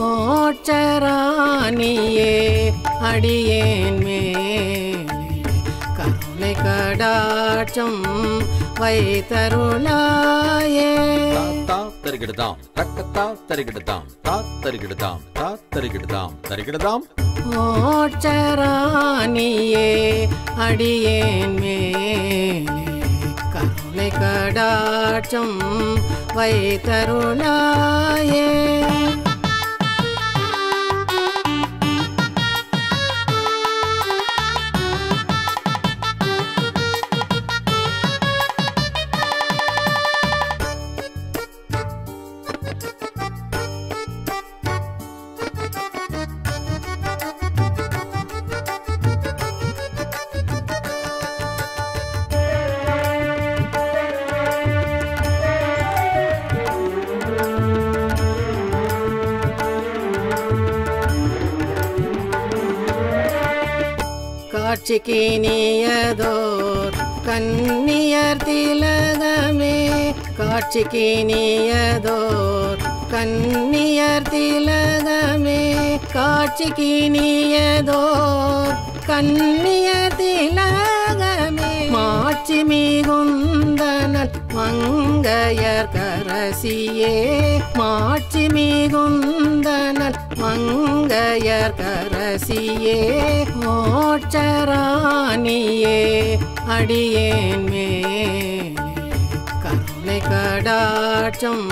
ஓச்சராணியே அடியேன் மேலே கருணை கடாட்சம் வைத்தருளாயே. தருகிடுதாம் தக்கத்தா தருகிடுதாம் தருகிடுதாம் தருகிடுதாம் தருகிடுதாம். ஓச்சராணியே அடியேன் மேலே கருணை கடாட்சம் வைத்தருளாயே. காட்சிக்கு நீயதோர் கன்னியர் திலகமே காட்சிக்கு நீயதோர் கன்னியர் திலகமே காட்சிக்கு நீயதோர் கன்னியர் திலகமே மாட்சி மிகுந்தனல் மங்கையர் கரசியே மாட்சி மிகுந்தனல் மங்கையர் கரசியே. ஓச்சராணியே அடியேன் மேலே கருணை கடாட்சம்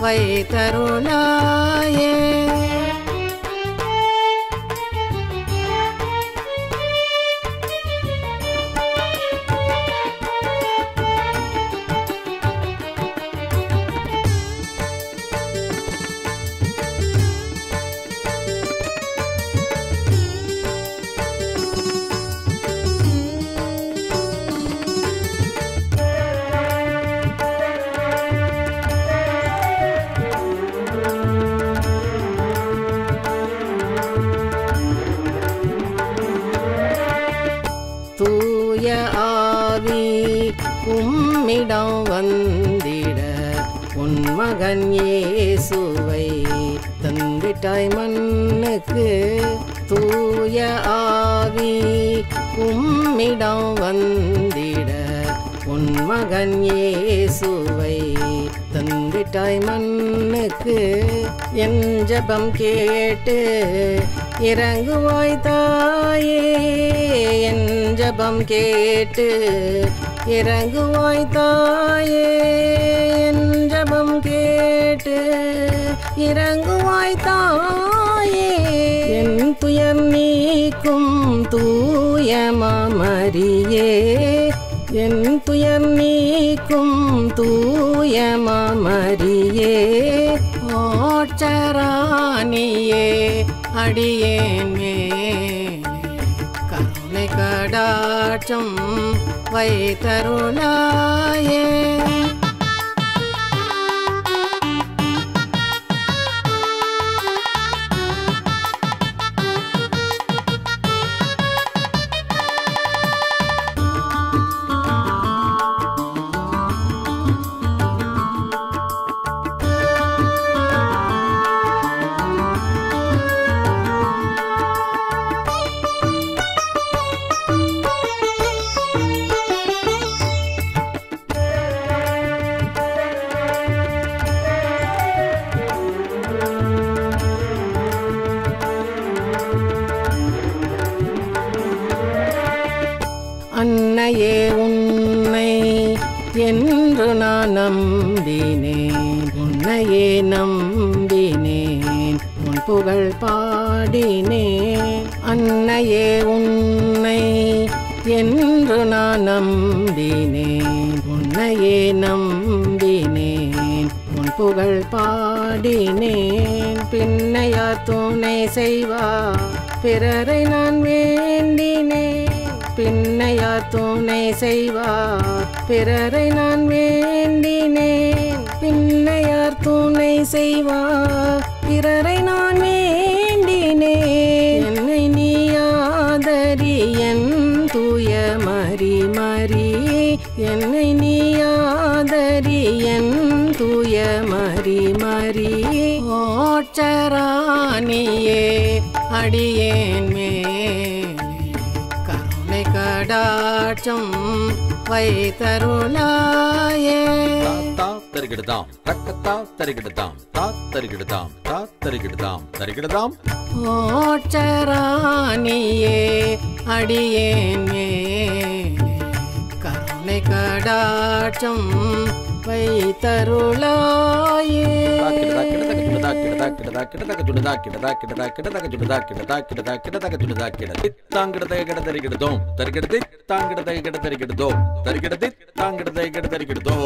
வைத்தருளாயே. தூய ஆவி உம்மிடம் வந்திட உன் மகன் இயேசுவை தந்திட்டாய் மண்ணுக்கு. தூய ஆவி உம்மிடம் வந்திட உன் மகன் இயேசுவை தந்திட்டாய் மண்ணுக்கு. என் ஜபம் கேட்டு இறங்குவாய் தாயே என் ஜபம் கேட்டு இறங்குவாய் தாயே என் ஜபம் கேட்டு இறங்குவாய் தாயே. என் துயர் நீக்கும் தூய மாமரியே என் துயர் நீக்கும் தூய மாமரியே. ஓச்சராணியே அடியேன் மேலே கருணை கடாட்சம் வைத்தருளாயே. அன்னையே உன்னை என்று நான் நம்பினேன் உன்னையே நம்பினேன் உன் புகழ் பாடினேன். அன்னையே உன்னை என்று நான் நம்பினேன் உன்னையே நம்பினேன் உன் புகழ் பாடினேன். பின்னையார் துணை செய்வார் பிறரை நான் வேண்டினேன் பின்னையார் துணை செய்வார் பிறரை நான் வேண்டினேன் பின்னையார் துணை செய்வார் பிறரை நான் வேண்டினேன். என்னை நீ ஆதரி என் தூய மரி மரி என்னை நீ ஆதரி என் தூய மரி மரி மோட்சராணியே அடியேன் மேலே கருணை கடாட்சம் வைத்தருளாயே. தாத்தா தருகிடுதாம் தக்கத்தா தருகிடுதாம் தாத்தருகிடுதாம் தாத்தருகிடுதாம் தருகிடுதாம். மோட்சராணியே அடியேன் மேலே கருணை கடாட்சம் வைத்தருளாயே. தாங்கிடதே கிடதறிகிடுதோம் தருகிடதே தாங்கிடதே கிடதறிகிடுதோம் தருகிடதே தாங்கிடதே கிடதறிகிடுதோ.